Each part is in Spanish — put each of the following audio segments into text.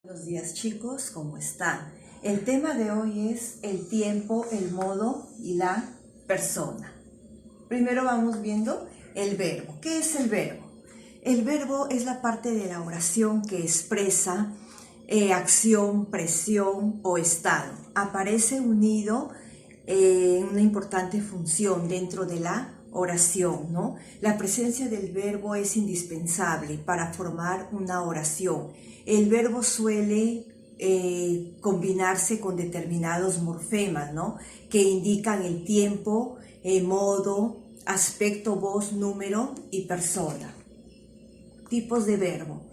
Buenos días chicos, ¿cómo están? El tema de hoy es el tiempo, el modo y la persona. Primero vamos viendo el verbo. ¿Qué es el verbo? El verbo es la parte de la oración que expresa acción, presión o estado. Aparece unido en una importante función dentro de la oración, ¿no? La presencia del verbo es indispensable para formar una oración. El verbo suele combinarse con determinados morfemas, ¿no? Que indican el tiempo, modo, aspecto, voz, número y persona. Tipos de verbo.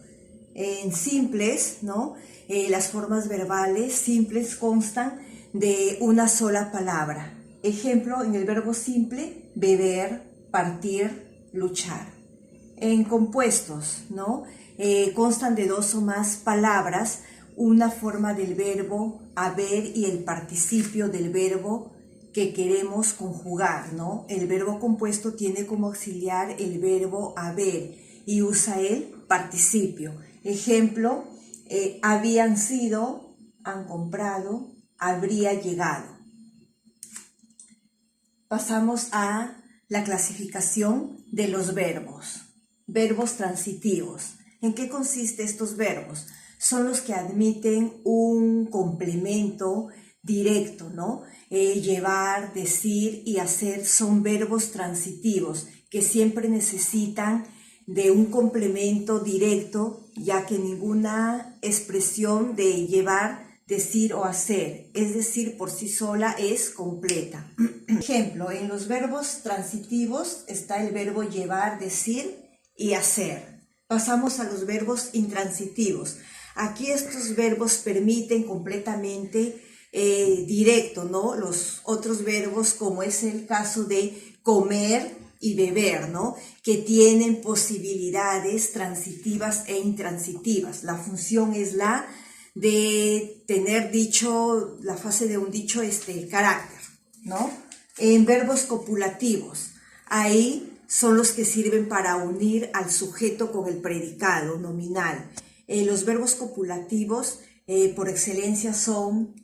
En simples, ¿no? Las formas verbales simples constan de una sola palabra. Ejemplo, en el verbo simple, beber, partir, luchar. En compuestos, ¿no? Constan de dos o más palabras, una forma del verbo haber y el participio del verbo que queremos conjugar, ¿no? El verbo compuesto tiene como auxiliar el verbo haber y usa el participio. Ejemplo, habían sido, han comprado, habría llegado. Pasamos a la clasificación de los verbos. Verbos transitivos. ¿En qué consisten estos verbos? Son los que admiten un complemento directo, ¿no? Llevar, decir y hacer son verbos transitivos que siempre necesitan de un complemento directo, ya que ninguna expresión de llevar, decir o hacer, es decir, por sí sola es completa. Ejemplo, en los verbos transitivos está el verbo llevar, decir y hacer. Pasamos a los verbos intransitivos. Aquí estos verbos permiten completamente directo, ¿no? Los otros verbos, como es el caso de comer y beber, ¿no? Que tienen posibilidades transitivas e intransitivas. La función es la de tener dicho, la fase de un dicho carácter, ¿no? En verbos copulativos, ahí son los que sirven para unir al sujeto con el predicado nominal. Los verbos copulativos por excelencia son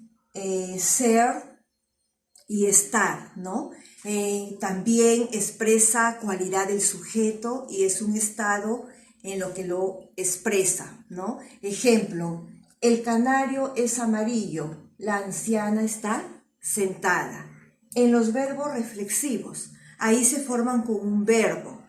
ser y estar, ¿no? También expresa cualidad del sujeto y es un estado en lo que lo expresa, ¿no? Ejemplo, el canario es amarillo, la anciana está sentada. En los verbos reflexivos, ahí se forman con un verbo,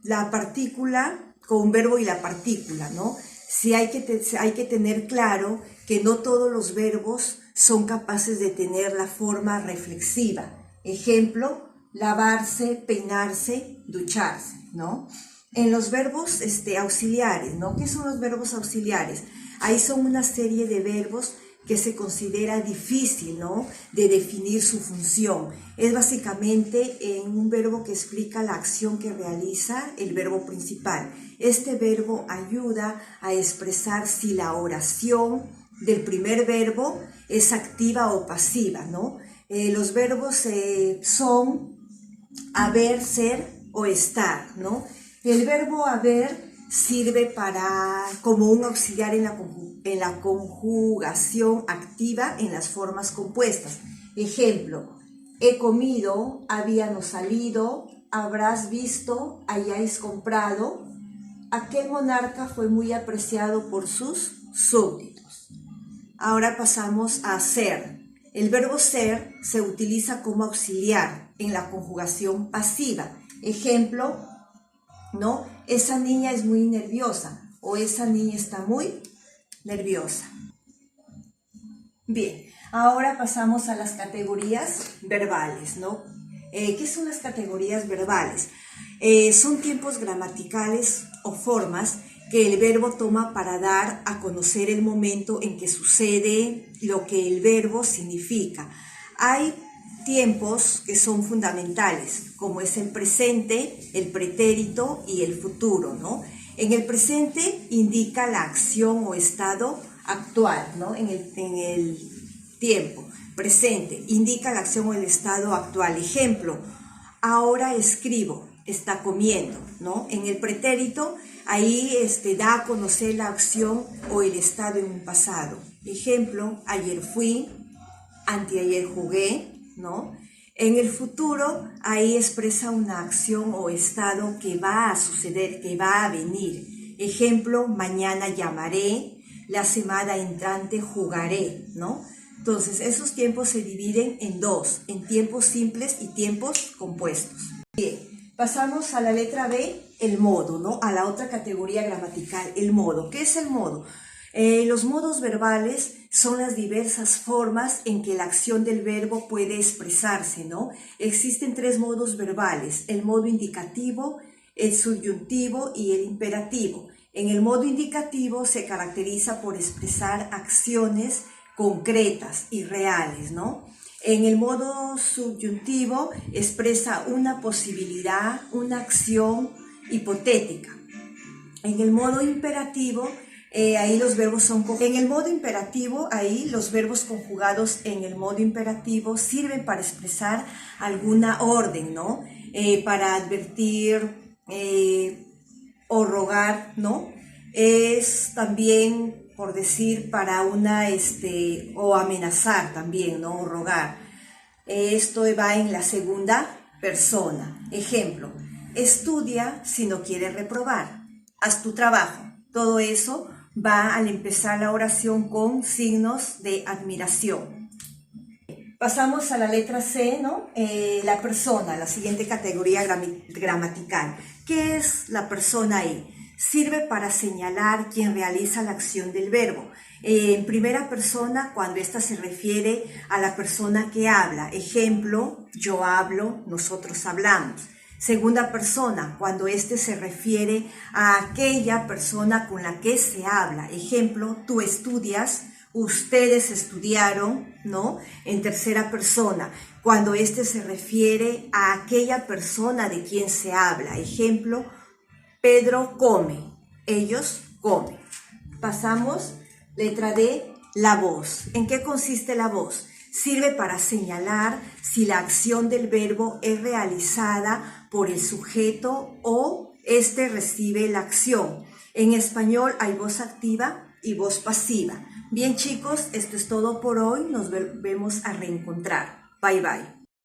la partícula, con un verbo y la partícula, ¿no? Sí hay que tener claro que no todos los verbos son capaces de tener la forma reflexiva. Ejemplo, lavarse, peinarse, ducharse, ¿no? En los verbos auxiliares, ¿no? ¿Qué son los verbos auxiliares? Ahí son una serie de verbos que se considera difícil, ¿no? De definir su función. Es básicamente en un verbo que explica la acción que realiza el verbo principal. Este verbo ayuda a expresar si la oración del primer verbo es activa o pasiva, ¿no? Los verbos son haber, ser o estar, ¿no? El verbo haber sirve como un auxiliar en la conjugación activa en las formas compuestas. Ejemplo, he comido, habíamos salido, habrás visto, hayáis comprado. Aquel monarca fue muy apreciado por sus súbditos. Ahora pasamos a ser. El verbo ser se utiliza como auxiliar en la conjugación pasiva. Ejemplo, ¿no? Esa niña es muy nerviosa o esa niña está muy nerviosa. Bien, ahora pasamos a las categorías verbales, ¿no? ¿Qué son las categorías verbales? Son tiempos gramaticales o formas que el verbo toma para dar a conocer el momento en que sucede lo que el verbo significa. Hay tiempos que son fundamentales, como es el presente, el pretérito y el futuro, ¿no? En el presente indica la acción o estado actual, ¿no? En el tiempo presente indica la acción o el estado actual. Ejemplo, ahora escribo, está comiendo, ¿no? En el pretérito Ahí da a conocer la acción o el estado en un pasado. Ejemplo, ayer fui, anteayer jugué, ¿no? En el futuro, ahí expresa una acción o estado que va a suceder, que va a venir. Ejemplo, mañana llamaré, la semana entrante jugaré, ¿no? Entonces, esos tiempos se dividen en dos, en tiempos simples y tiempos compuestos. Bien, pasamos a la letra B, el modo, ¿no? A la otra categoría gramatical, el modo. ¿Qué es el modo? Los modos verbales son las diversas formas en que la acción del verbo puede expresarse, ¿no? Existen tres modos verbales, el modo indicativo, el subyuntivo y el imperativo. En el modo indicativo se caracteriza por expresar acciones concretas y reales, ¿no? En el modo subyuntivo expresa una posibilidad, una acción hipotética. En el modo imperativo, ahí los verbos son... En el modo imperativo, ahí los verbos conjugados en el modo imperativo sirven para expresar alguna orden, ¿no? Para advertir o rogar, ¿no? Es también, por decir, para una, o amenazar también, ¿no? O rogar. Esto va en la segunda persona. Ejemplo, estudia si no quieres reprobar. Haz tu trabajo. Todo eso va al empezar la oración con signos de admiración. Pasamos a la letra C, ¿no? La persona, la siguiente categoría gramatical. ¿Qué es la persona ahí? Sirve para señalar quien realiza la acción del verbo. En primera persona, cuando ésta se refiere a la persona que habla. Ejemplo, yo hablo, nosotros hablamos. Segunda persona, cuando éste se refiere a aquella persona con la que se habla. Ejemplo, tú estudias, ustedes estudiaron, ¿no? En tercera persona, cuando éste se refiere a aquella persona de quien se habla. Ejemplo, Pedro come, ellos comen. Pasamos, letra D, la voz. ¿En qué consiste la voz? Sirve para señalar si la acción del verbo es realizada por el sujeto o éste recibe la acción. En español hay voz activa y voz pasiva. Bien chicos, esto es todo por hoy. Nos vemos a reencontrar. Bye bye.